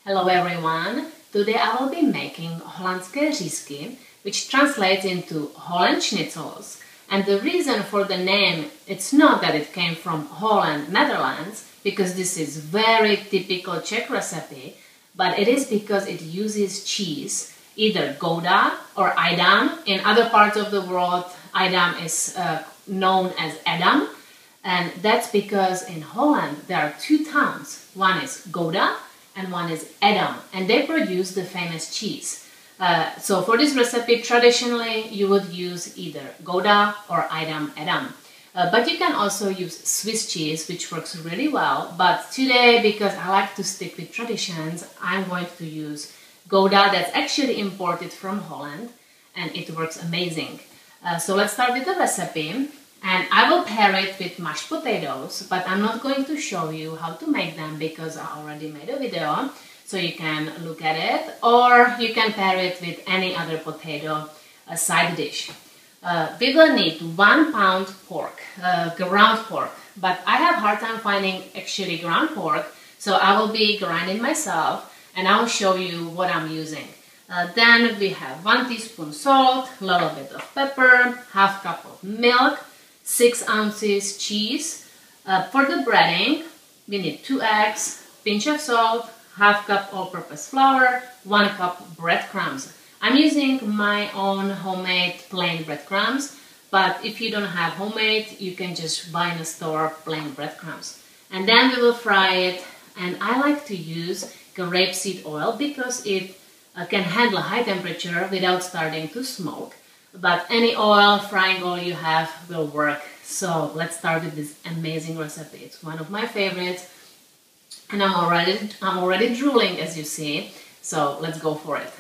Hello everyone! Today I will be making Holandské řízky, which translates into Holland Schnitzels. And the reason for the name, it's not that it came from Holland, Netherlands, because this is very typical Czech recipe, but it is because it uses cheese, either Gouda or Edam. In other parts of the world, Edam is known as Edam, and that's because in Holland there are two towns. One is Gouda and one is Edam, and they produce the famous cheese. So for this recipe, traditionally you would use either Gouda or Edam. But you can also use Swiss cheese, which works really well. But today, because I like to stick with traditions, I'm going to use Gouda that's actually imported from Holland, and it works amazing. So let's start with the recipe. And I will pair it with mashed potatoes, but I'm not going to show you how to make them because I already made a video, so you can look at it, or you can pair it with any other potato side dish. We will need 1 pound pork, ground pork, but I have a hard time finding actually ground pork, so I will be grinding myself and I will show you what I'm using. Then we have 1 teaspoon salt, a little bit of pepper, half cup of milk, 6 ounces cheese. For the breading, we need 2 eggs, pinch of salt, half cup all-purpose flour, 1 cup breadcrumbs. I'm using my own homemade plain breadcrumbs, but if you don't have homemade, you can just buy in a store plain breadcrumbs. And then we will fry it, and I like to use grapeseed oil because it can handle high temperature without starting to smoke. But any oil, frying oil you have will work. So let's start with this amazing recipe. It's one of my favorites, and I'm already drooling, as you see. So let's go for it.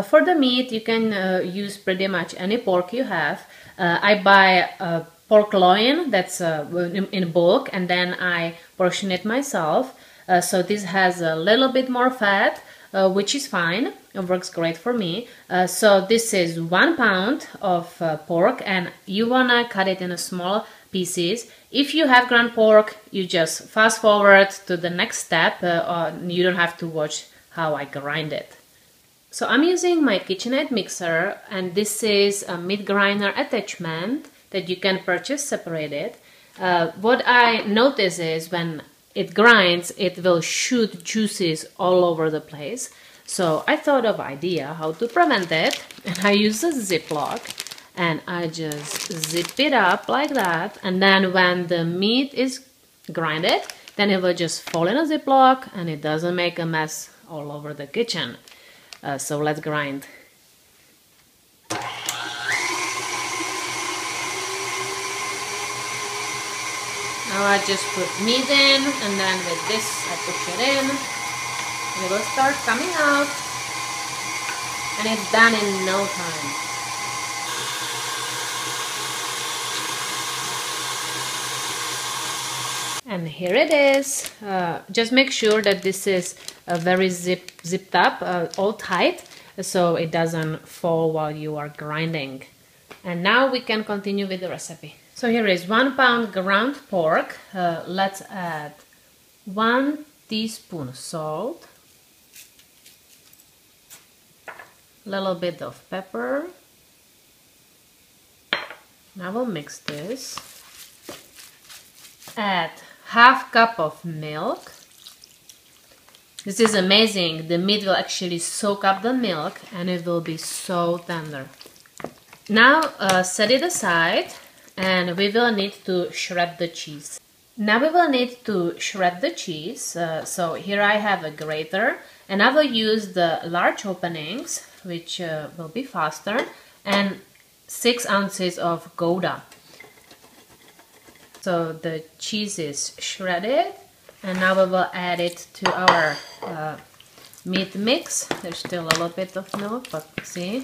For the meat, you can use pretty much any pork you have. I buy a pork loin that's in bulk, and then I portion it myself. So this has a little bit more fat, which is fine. It works great for me. So this is 1 pound of pork, and you wanna cut it in small pieces. If you have ground pork, you just fast forward to the next step. You don't have to watch how I grind it. So I'm using my KitchenAid mixer, and this is a meat grinder attachment that you can purchase separated. What I notice is when it grinds, it will shoot juices all over the place. So I thought of idea how to prevent it, and I use a Ziploc, and I just zip it up like that, and then when the meat is grinded, then it will just fall in a Ziploc and it doesn't make a mess all over the kitchen. So let's grind. Now I just put meat in, and then with this I push it in, and it will start coming out, and it's done in no time. And here it is. Just make sure that this is very zipped up, all tight, so it doesn't fall while you are grinding. And now we can continue with the recipe. So here is 1 pound ground pork. Let's add 1 teaspoon salt, a little bit of pepper. Now we'll mix this. Add half cup of milk. This is amazing. The meat will actually soak up the milk and it will be so tender. Now set it aside, and we will need to shred the cheese. So here I have a grater, and I will use the large openings, which will be faster, and 6 ounces of Gouda. So the cheese is shredded, and now we will add it to our meat mix. There's still a little bit of milk, but see?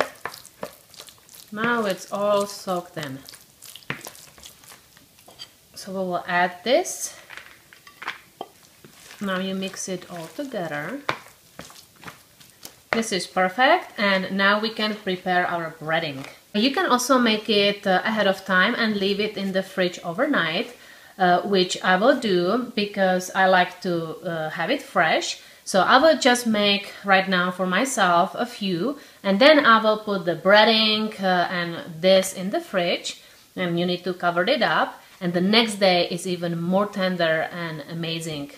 Now it's all soaked in. So we will add this. Now you mix it all together. This is perfect, and now we can prepare our breading. You can also make it ahead of time and leave it in the fridge overnight, which I will do because I like to have it fresh. So I will just make right now for myself a few, and then I will put the breading and this in the fridge, and you need to cover it up, and the next day is even more tender and amazing.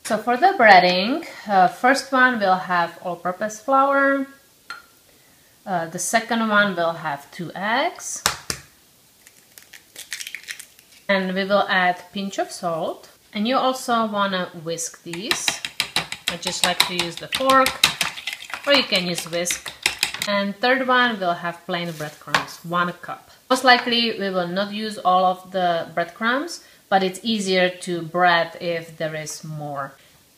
So for the breading, first one will have all-purpose flour, the second one will have 2 eggs, and we will add a pinch of salt. And you also want to whisk these. I just like to use the fork, or you can use whisk. And third one will have plain breadcrumbs, 1 cup. Most likely we will not use all of the breadcrumbs, but it's easier to bread if there is more.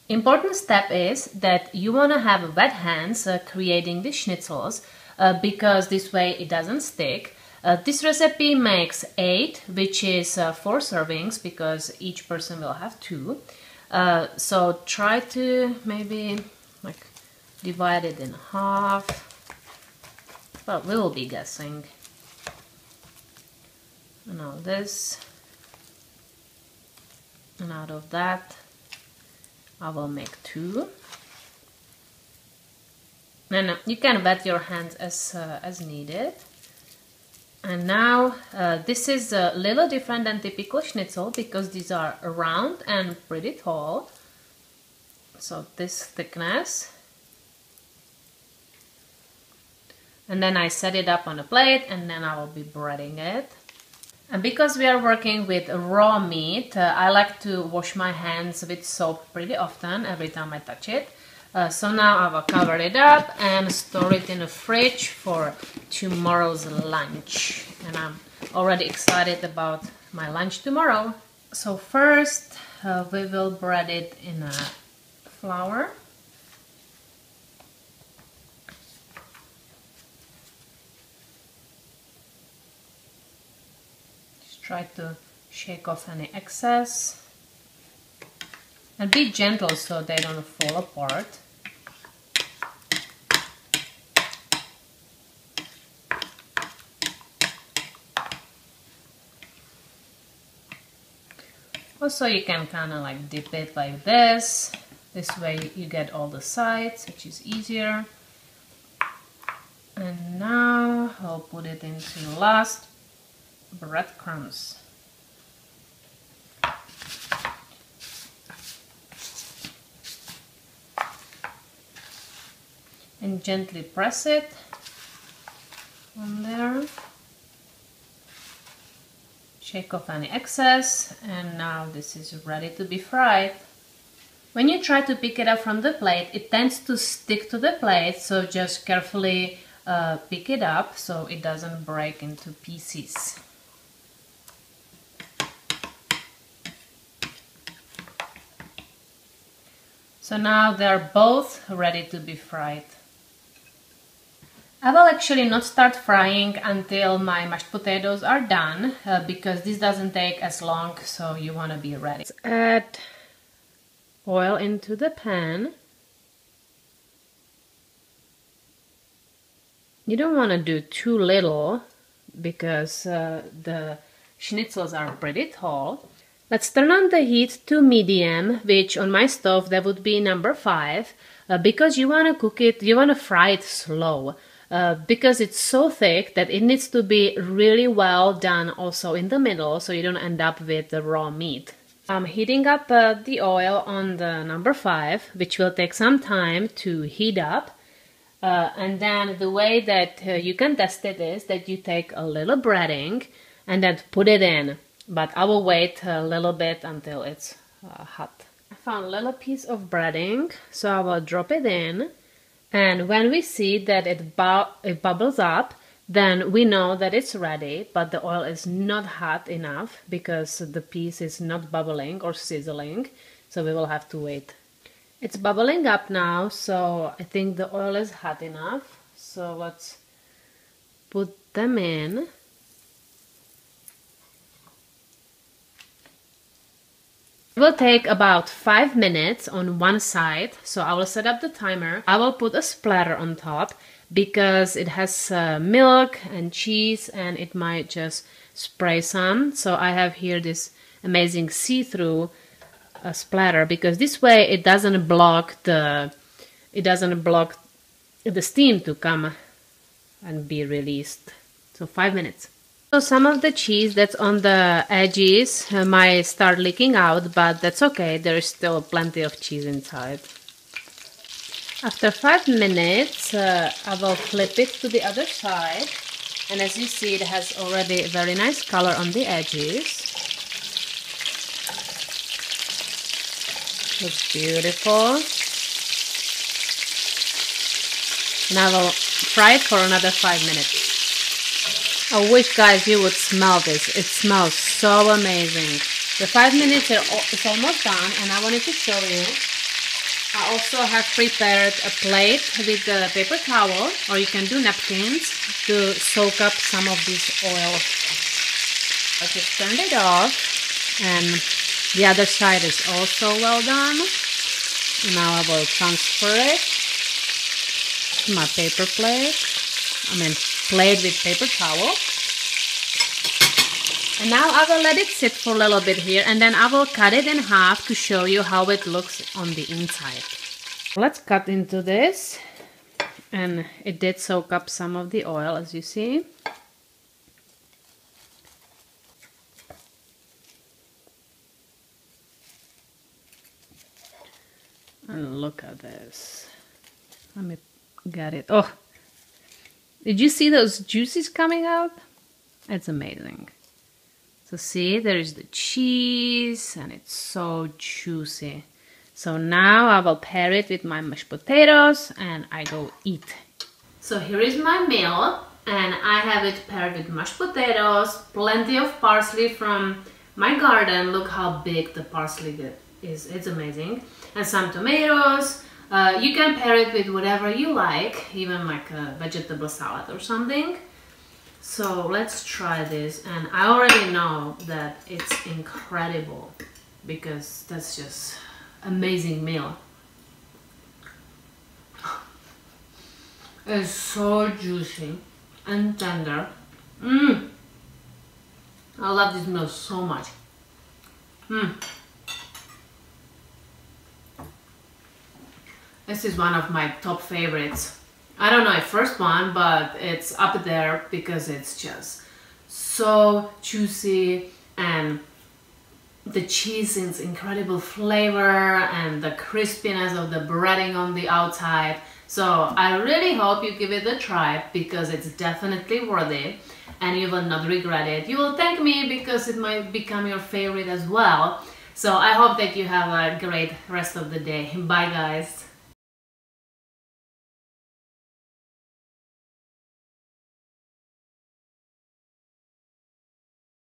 Important step is that you want to have wet hands creating the schnitzels, because this way it doesn't stick. This recipe makes 8, which is 4 servings, because each person will have 2. So try to maybe like divide it in half, but we will be guessing. Now this, and out of that I will make 2. And you can wet your hands as needed. And now this is a little different than typical schnitzel, because these are round and pretty tall. So this thickness. And then I set it up on a plate, and then I will be breading it. And because we are working with raw meat, I like to wash my hands with soap pretty often every time I touch it. So now I will cover it up and store it in the fridge for tomorrow's lunch. And I'm already excited about my lunch tomorrow. So first we will bread it in a flour. Just try to shake off any excess. And be gentle so they don't fall apart. Also, you can kind of like dip it like this. This way you get all the sides, which is easier. And now I'll put it into the last breadcrumbs. And gently press it on there. Shake off any excess, and now this is ready to be fried. When you try to pick it up from the plate, it tends to stick to the plate, so just carefully pick it up so it doesn't break into pieces. So now they're both ready to be fried. I will actually not start frying until my mashed potatoes are done, because this doesn't take as long, so you want to be ready. Let's add oil into the pan. You don't want to do too little, because the schnitzels are pretty tall. Let's turn on the heat to medium, which on my stove that would be number 5, because you want to cook it, you want to fry it slow. Because it's so thick that it needs to be really well done also in the middle, so you don't end up with the raw meat. I'm heating up the oil on the number 5, which will take some time to heat up. And then the way that you can test it is that you take a little breading and then put it in. But I will wait a little bit until it's hot. I found a little piece of breading, so I will drop it in. And when we see that it bubbles up, then we know that it's ready, but the oil is not hot enough because the piece is not bubbling or sizzling, so we will have to wait. It's bubbling up now, so I think the oil is hot enough. So let's put them in. It will take about 5 minutes on one side, so I will set up the timer. I will put a splatter on top because it has milk and cheese and it might just spray some. So I have here this amazing see-through a splatter, because this way it doesn't block the steam to come and be released. So 5 minutes. So some of the cheese that's on the edges might start leaking out, but that's okay. There is still plenty of cheese inside. After 5 minutes, I will flip it to the other side. And as you see, it has already a very nice color on the edges. Looks beautiful. Now I will fry it for another 5 minutes. I wish, guys, you would smell this. It smells so amazing. The 5 minutes is almost done, and I wanted to show you. I also have prepared a plate with a paper towel, or you can do napkins, to soak up some of this oil. I just turned it off, and the other side is also well done. Now I will transfer it to my paper plate. Plate with paper towel. And now I will let it sit for a little bit here, and then I will cut it in half to show you how it looks on the inside. Let's cut into this, and it did soak up some of the oil, as you see. And look at this. Let me get it. Oh! Did you see those juices coming out? It's amazing. So see, there is the cheese and it's so juicy. So now I will pair it with my mashed potatoes and I go eat. So here is my meal, and I have it paired with mashed potatoes, plenty of parsley from my garden. Look how big the parsley is. It's amazing. And some tomatoes. You can pair it with whatever you like, even like a vegetable salad or something. So let's try this, and I already know that it's incredible because that's just amazing meal. It's so juicy and tender. I love this meal so much. This is one of my top favorites. I don't know if first one, but it's up there because it's just so juicy, and the cheese is incredible flavor and the crispiness of the breading on the outside. So I really hope you give it a try because it's definitely worth it and you will not regret it. You will thank me because it might become your favorite as well. So I hope that you have a great rest of the day. Bye, guys.